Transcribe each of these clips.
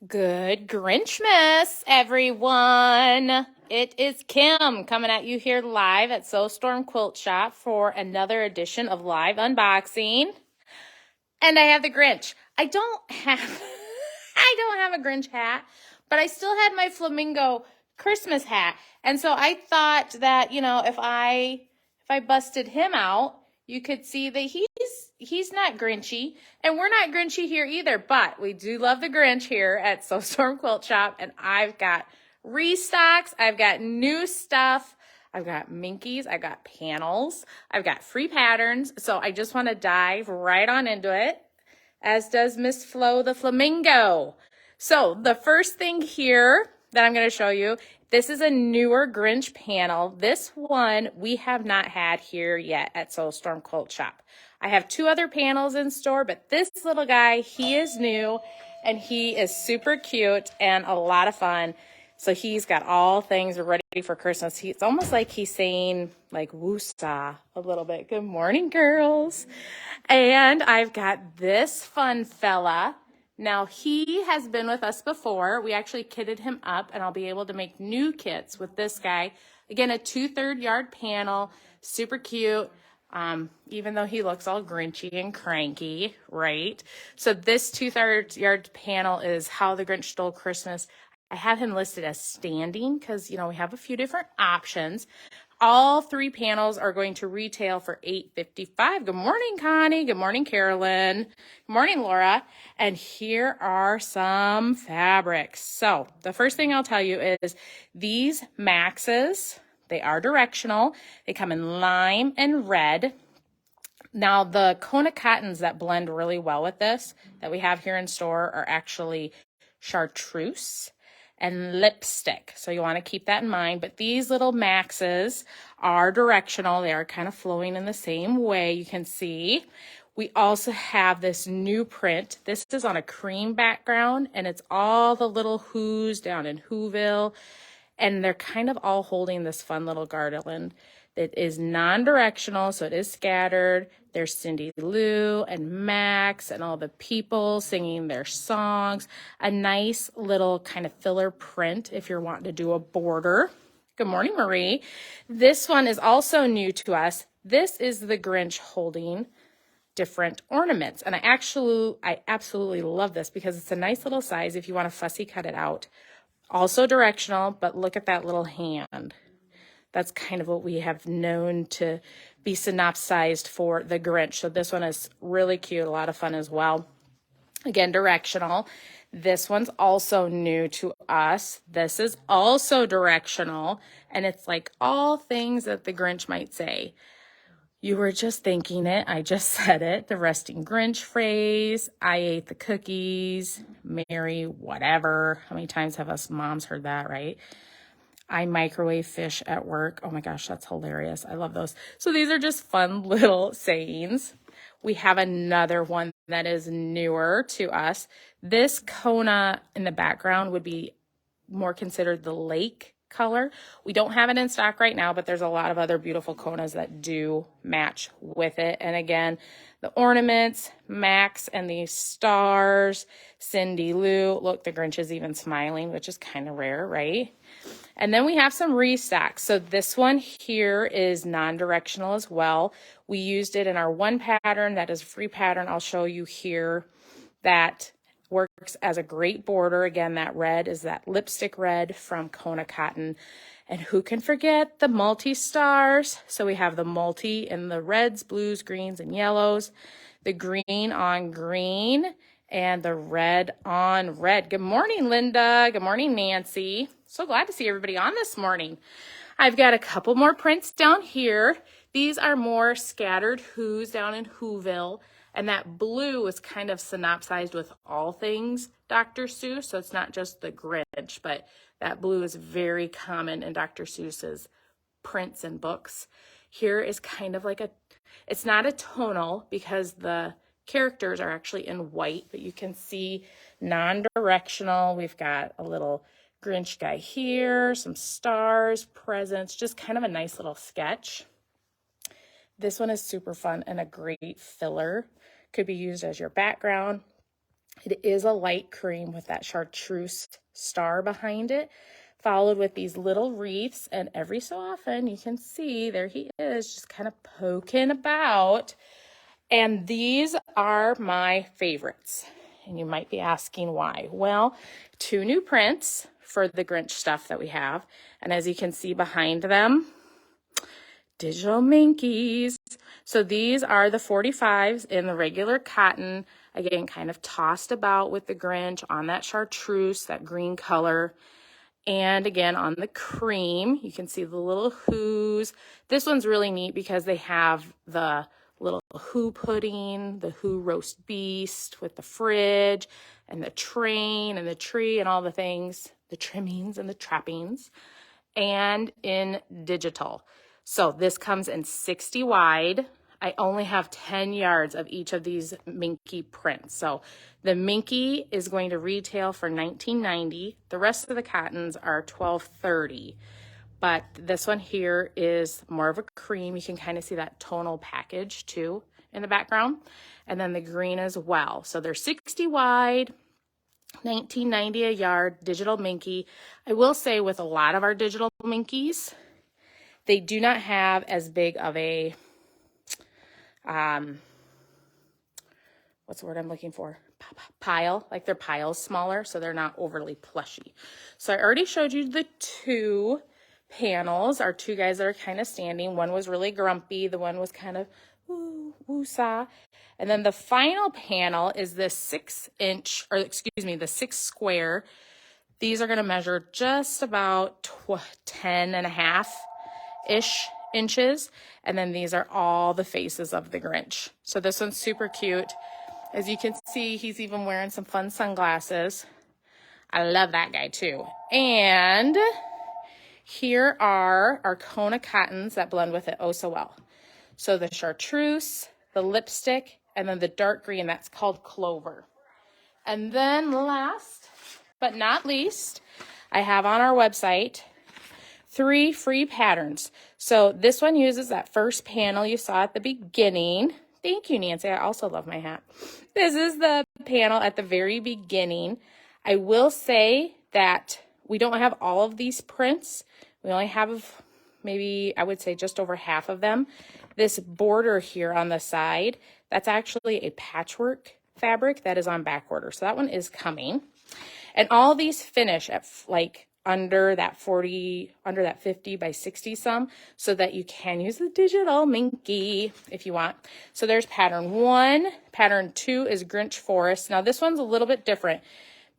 Good Grinchmas, everyone. It is Kim coming at you here live at Seuss Quilt Shop for another edition of Live Unboxing. And I have the Grinch. I don't have a Grinch hat, but I still had my flamingo Christmas hat. And so I thought that, if I busted him out, you could see that he's not Grinchy, and we're not Grinchy here either, but we do love the Grinch here at Seuss Quilt Shop, and I've got restocks, I've got new stuff, I've got minkies, I've got panels, I've got free patterns, so I just want to dive right on into it, as does Miss Flo the Flamingo. So the first thing here that I'm going to show you, this is a newer Grinch panel. This one we have not had here yet at Seuss Quilt Shop. I have two other panels in store, but this little guy, he is new and he is super cute and a lot of fun. So he's got all things ready for Christmas. It's almost like he's saying like woosah a little bit. Good morning, girls. And I've got this fun fella. Now, he has been with us before. We actually kitted him up, and I'll be able to make new kits with this guy. Again, a 2/3 yard panel, super cute, even though he looks all Grinchy and cranky, right? So this 2/3 yard panel is How the Grinch Stole Christmas. I have him listed as standing because, we have a few different options. All three panels are going to retail for $8.55. Good morning, Connie. Good morning, Carolyn. Good morning, Laura. And here are some fabrics. So the first thing I'll tell you is these maxes, they are directional. They come in lime and red. Now, the Kona cottons that blend really well with this that we have here in store are actually chartreuse and lipstick. So you want to keep that in mind. But these little maxes are directional. They are kind of flowing in the same way, you can see. We also have this new print. This is on a cream background, and it's all the little Who's down in Whoville. And they're kind of all holding this fun little garland. It is non-directional, so it is scattered. There's Cindy Lou and Max and all the people singing their songs. A nice little kind of filler print if you're wanting to do a border. Good morning, Marie. This one is also new to us. This is the Grinch holding different ornaments. And I absolutely love this because it's a nice little size if you want to fussy cut it out. Also directional, but look at that little hand. That's kind of what we have known to be synopsized for the Grinch. So this one is really cute, a lot of fun as well. Again, directional. This one's also new to us. This is also directional, and it's like all things that the Grinch might say. You were just thinking it. I just said it. The resting Grinch phrase. I ate the cookies. Mary, whatever. How many times have us moms heard that, right? I microwave fish at work. Oh my gosh, that's hilarious. I love those. So these are just fun little sayings. We have another one that is newer to us. This Kona in the background would be more considered the lake color. We don't have it in stock right now, but there's a lot of other beautiful Konas that do match with it. And again, the ornaments, Max and these stars, Cindy Lou. Look, the Grinch is even smiling, which is kind of rare, right? And then we have some restocks. So this one here is non-directional as well. We used it in our one pattern. That is a free pattern. I'll show you here. That works as a great border. Again, that red is that lipstick red from Kona Cotton. And who can forget the multi-stars? So we have the multi in the reds, blues, greens, and yellows. The green on green and the red on red. Good morning, Linda. Good morning, Nancy. So glad to see everybody on this morning. I've got a couple more prints down here. These are more scattered Who's down in Whoville. And that blue is kind of synopsized with all things Dr. Seuss. So it's not just the Grinch, but that blue is very common in Dr. Seuss's prints and books. Here is kind of like it's not a tonal because the characters are actually in white, but you can see non-directional. We've got a little Grinch guy here, some stars, presents, just kind of a nice little sketch. This one is super fun and a great filler. Could be used as your background. It is a light cream with that chartreuse star behind it, followed with these little wreaths. And every so often you can see there he is just kind of poking about. And these are my favorites. And you might be asking why. Well, 2 new prints for the Grinch stuff that we have. And as you can see behind them, digital minkies. So these are the 45s in the regular cotton. Again, kind of tossed about with the Grinch on that chartreuse, that green color. And again, on the cream, you can see the little Whos. This one's really neat because they have the little Who pudding, the Who roast beast with the fridge and the train and the tree and all the things, the trimmings and the trappings, and in digital. So this comes in 60 wide. I only have 10 yards of each of these minky prints. So the minky is going to retail for $19.90. The rest of the cottons are $12.30. But this one here is more of a cream. You can kind of see that tonal package too in the background. And then the green as well. So they're 60 wide, $19.90 a yard, digital minky. I will say with a lot of our digital minkies, they do not have as big of a, what's the word I'm looking for? Pile, like their pile's smaller, so they're not overly plushy. So I already showed you the 2 panels, our 2 guys that are kind of standing. One was really grumpy, the one was kind of woo-sa. And then the final panel is this 6-inch, or excuse me, the 6 square. These are going to measure just about 10.5-ish inches. And then these are all the faces of the Grinch. So this one's super cute. As you can see, he's even wearing some fun sunglasses. I love that guy too. And here are our Kona cottons that blend with it oh so well. So the chartreuse, the lipstick, and then the dark green, that's called clover. And then last but not least, I have on our website 3 free patterns. So this one uses that first panel you saw at the beginning. Thank you, Nancy. I also love my hat. This is the panel at the very beginning. I will say that we don't have all of these prints. We only have maybe, I would say, just over half of them. This border here on the side, that's actually a patchwork fabric that is on back order. So that one is coming. And all these finish at like under that 50 by 60 some, so that you can use the digital minky if you want. So there's pattern 1. Pattern 2 is Grinch Forest. Now this one's a little bit different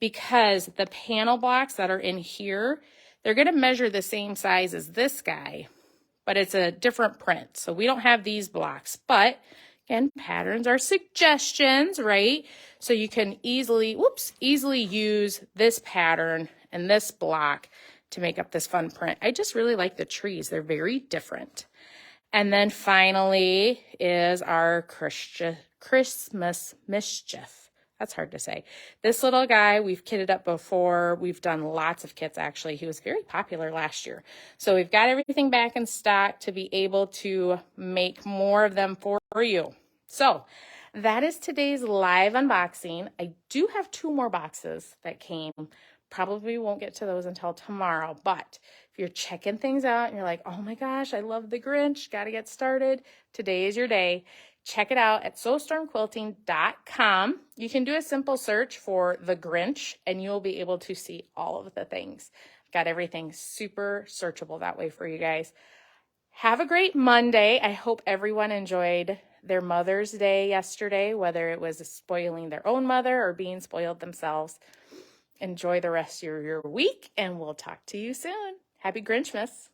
because the panel blocks that are in here, they're going to measure the same size as this guy, but it's a different print. So we don't have these blocks, but again, patterns are suggestions, right? So you can easily use this pattern and this block to make up this fun print. I just really like the trees. They're very different. And then finally is our Christmas Mischief. That's hard to say. This little guy, we've kitted up before. We've done lots of kits, actually. He was very popular last year. So we've got everything back in stock to be able to make more of them for you. So that is today's live unboxing. I do have 2 more boxes that came. Probably won't get to those until tomorrow. But if you're checking things out and you're like, oh my gosh, I love the Grinch, got to get started, today is your day. Check it out at SoStormQuilting.com. You can do a simple search for the Grinch and you'll be able to see all of the things. Got everything super searchable that way for you guys. Have a great Monday. I hope everyone enjoyed their Mother's Day yesterday, whether it was spoiling their own mother or being spoiled themselves. Enjoy the rest of your week and we'll talk to you soon. Happy Grinchmas.